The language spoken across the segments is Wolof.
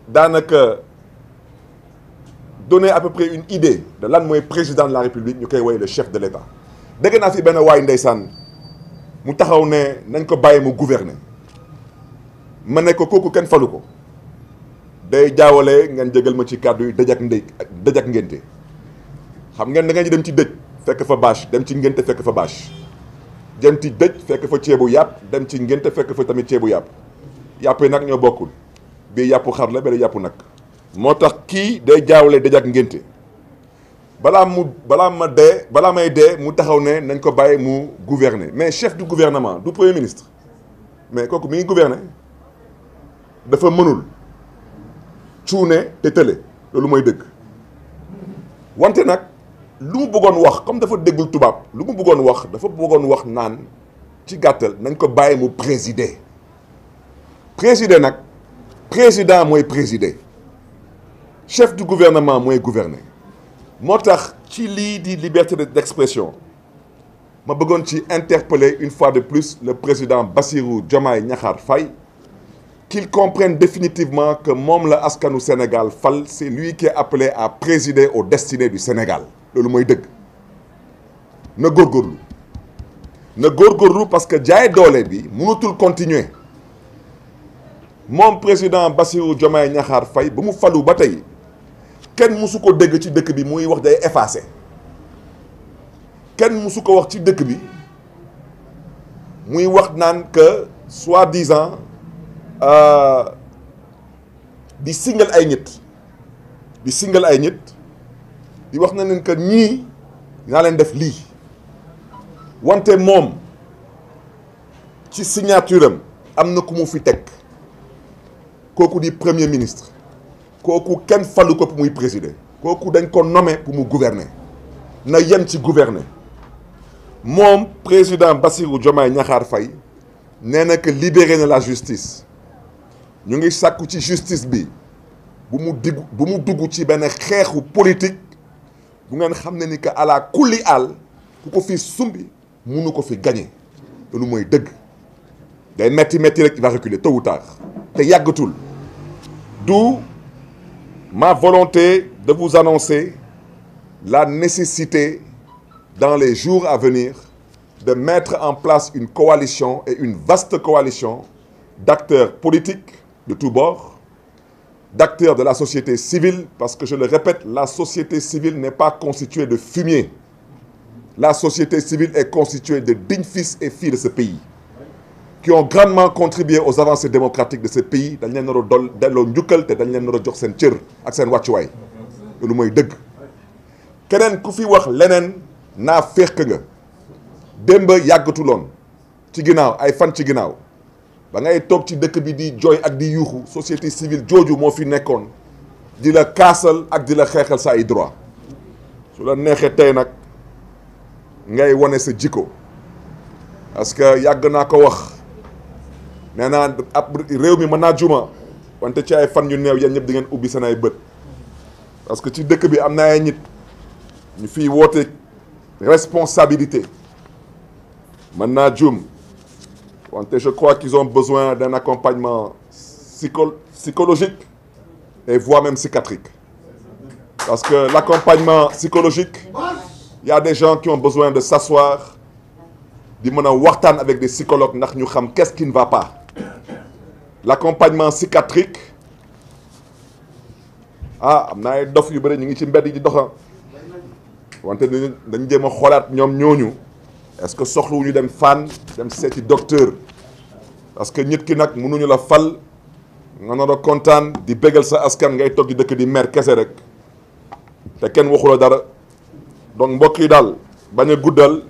daanaka donner à peu près une idée de lan mooy président de la république ñu koy woowee le chef de l'État. dégg naa fi benn waay ndeysaan mu taxaw ne nañ ko bàyyi mu gouverner ma ne ko kooku kenn falu ko day jaawale ngeen jégal ma ci kàddu yi dëj ak ngénte xam ngeen da ngeen di dem ci dëj fekk fa bâche dem ci ngénte fekk fa bâche dem ci dëj fekk fa ceebu yàpp dem ci ngénte fekk fa tamit ceebu yàpp yàpp yi nag ñoo bokkul bii yàppu xar la benn yàppu nag. moo tax kii day jaawale dëj ak ngénte balaa may dee mu taxaw ne nañ ko bàyyi mu gouverner mais chef du gouvernement du premier ministre mais kooku mi ngi gouverner dafa mënul cuune te tële loolu mooy dëgg wante nag lu mu bëggoon wax comme dafa déggul tubaab lu mu bëggoon wax dafa bëggoon wax naan ci gàttal nañ ko bàyyi mu présider nag président mooy présider chef du gouvernement mooy gouverner moo tax ci lii di liberté d'expression ma bëggoon ci interpeller une fois de plus le président Bassirou Diomaye Diakhar Faye qu'il comprenne définitivement que moom la askanu Sénégal fal c'est lui qui est appelé à présider aux destinées du Sénégal loolu mooy dëgg na góorgóorlu parce que jaay doole bi mënutul continuer moom président Bassirou Diomaye Diakhar Faye ba mu falu ba tey kenn musu ko dégg ci dëkk bi muy wax day effacé kenn musu ko wax ci dëkk bi muy wax naan que soi-disant di singal ay nit di wax na leen que ñii dinaa leen def lii wante moom ci signature am na ku mu fi teg kooku di premier ministre kooku kenn falu ko pour muy présider kooku dañ ko nommé pour mu gouverner na yem ci gouverner moom président Bassirou Diomaye Diakhar Faye nee na que libéré na la justice ñu ngi sàkku ci justice bi bu mu dugg ci benn xeexu politique bu ngeen xam ne ni que à la kulli àll ku ko fi sumbi munu ko fi gagner loolu mooy dëgg day metti rek il va reculer tôt ou tard te yàggatul d'où ma volonté de vous annoncer la nécessité dans les jours à venir de mettre en place une coalition et une vaste coalition d'acteurs politiques de tous bords, d'acteurs de la société civile, parce que je le répète, la société civile n'est pas constituée de fumier. La société civile est constituée de dignes fils et filles de ce pays, qui ont grandement contribué aux avancées démocratiques de ce pays. dañ leen nar a delloo njukkal te dañ leen nar a jox seen cër ak seen wàccuwaay loolu mooy dëgg keneen ku fi wax leneen naa féq nga démb yàggatuloon ci ginnaaw ay fan ci ginnaaw ba ngay toog ci dëkk bi di jooy ak di yuuxu société civile jooju moo fi nekkoon di la kaasal ak di la xeexal sa ay droit su la neexee tey nag ngay wane sa jikko parce que yàgg naa ko wax nee naa ab réew mi mën naa juma wante ci ay fan yu néew yéen ñëpp di ngeen ubbi seen ay bët parce que ci dëkk bi am na ay nit ñu fiy woote responsabilité mën naa jum wante je crois qu'ils ont besoin d'un accompagnement psychologique et voire même psychiatrique parce que l'accompagnement psychologique il y a des gens qui ont besoin de s'asseoir di mën a waxtaan avec des psychologues ndax ñu xam qu'est-ce qui ne va pas l'accompagnement psychiatrique am na ay dof yu bëri ñu ngi ci mbedd yi di doxa wante dañ jéem a xoolaat ñoom ñooñu est-ce que soxlawuñu dem fan dem seeti docteur parce que nit ki nag mënuñu la fal nga nar a kontaan di bégal sa askan ngay toog di dëkk di mer kese rek te kenn waxula dara donc mbokk yi daal bañ a guddal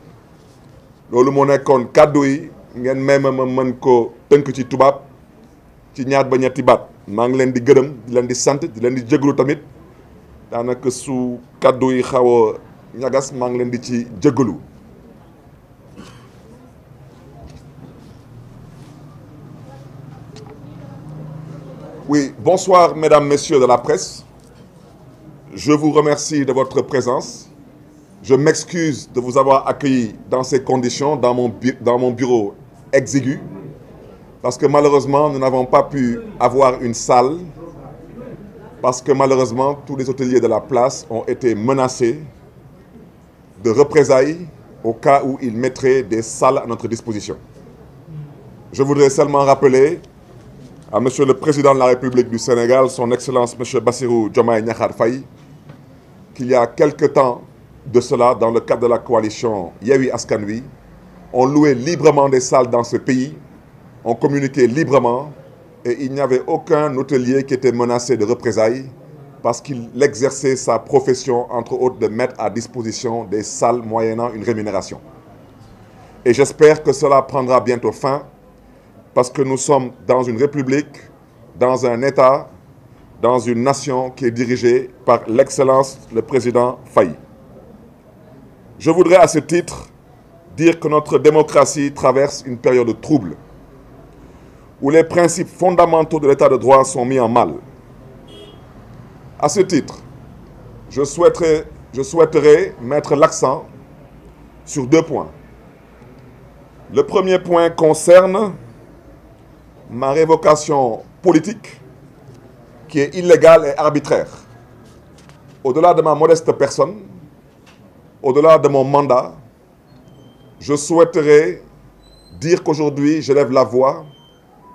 loolu moo nekkoon kàddu yi ngeen may ma mën ko tënk ci tubaab ci ñaar ba ñetti baat maa ngi leen di gërëm di leen di sant di leen di jéglu tamit daanaka su kàddu yi xaw a ñagas maa ngi leen di ci jéglu. Oui, bonsoir mesdames, messieurs de la presse. Je vous remercie de votre présence. Je m'excuse de vous avoir accueilli dans ces conditions, dans mon bureau exigu, parce que malheureusement, nous n'avons pas pu avoir une salle parce que malheureusement, tous les hôteliers de la place ont été menacés de représailles au cas où ils mettraient des salles à notre disposition. Je voudrais seulement rappeler à Monsieur le Président de la République du Sénégal, son Excellence Monsieur Bassirou Diomaye Diakhar Faye, qu'il y a quelque temps de cela, dans le cadre de la coalition Yewwi Askan Wi, on louait librement des salles dans ce pays, on communiquait librement et il n'y avait aucun hôtelier qui était menacé de représailles parce qu'il exerçait sa profession, entre autres, de mettre à disposition des salles moyennant une rémunération. Et j'espère que cela prendra bientôt fin parce que nous sommes dans une république, dans un État, dans une nation qui est dirigée par l'excellence, le président Faye. Je voudrais à ce titre dire que notre démocratie traverse une période trouble, où les principes fondamentaux de l'état de droit sont mis en mal. À ce titre, je souhaiterais mettre l'accent sur 2 points. Le premier point concerne ma révocation politique qui est illégale et arbitraire. Au-delà de ma modeste personne, au-delà de mon mandat, je souhaiterais dire qu'aujourd'hui, je lève la voix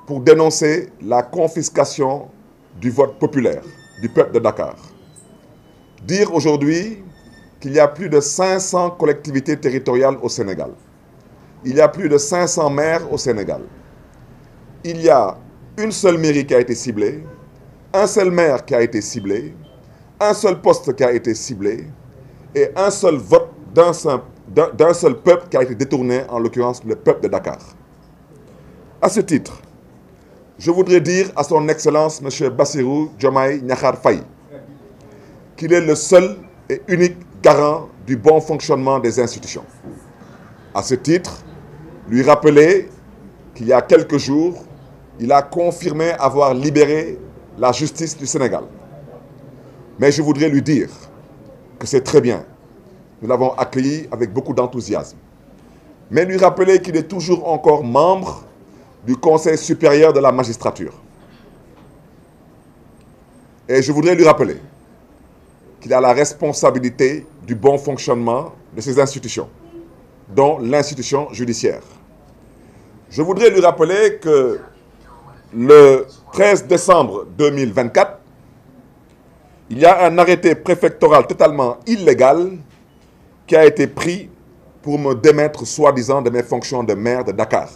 pour dénoncer la confiscation du vote populaire du peuple de Dakar. Dire aujourd'hui qu'il y a plus de 500 collectivités territoriales au Sénégal. Il y a plus de 500 maires au Sénégal. Il y a une seule mairie qui a été ciblée, un seul maire qui a été ciblé, un seul poste qui a été ciblé et un seul vote d'un seul peuple qui a été détourné, en l'occurrence le peuple de Dakar. À ce titre, je voudrais dire à son Excellence M. Bassirou Diomaye Diakhar Faye qu'il est le seul et unique garant du bon fonctionnement des institutions. À ce titre, lui rappeler qu'il y a quelques jours, il a confirmé avoir libéré la justice du Sénégal. Mais je voudrais lui dire que c'est très bien. Nous l'avons accueilli avec beaucoup d'enthousiasme. Mais lui rappeler qu'il est toujours encore membre du Conseil supérieur de la magistrature. Et je voudrais lui rappeler qu'il a la responsabilité du bon fonctionnement de ces institutions, dont l'institution judiciaire. Je voudrais lui rappeler que le 13 décembre 2024, il y a un arrêté préfectoral totalement illégal qui a été pris pour me démettre soi-disant de mes fonctions de maire de Dakar.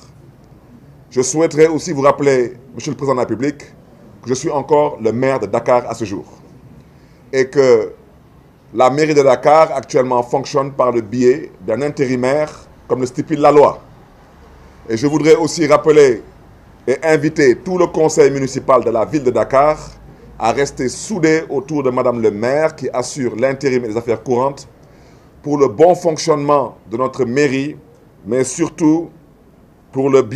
Je souhaiterais aussi vous rappeler, Monsieur le Président de la République, que je suis encore le maire de Dakar à ce jour. Et que la mairie de Dakar actuellement fonctionne par le biais d'un intérimaire, comme le stipule la loi. Et je voudrais aussi rappeler et inviter tout le conseil municipal de la ville de Dakar à rester soudé autour de Madame le maire qui assure l'intérim et les affaires courantes pour le bon fonctionnement de notre mairie, mais surtout pour le bien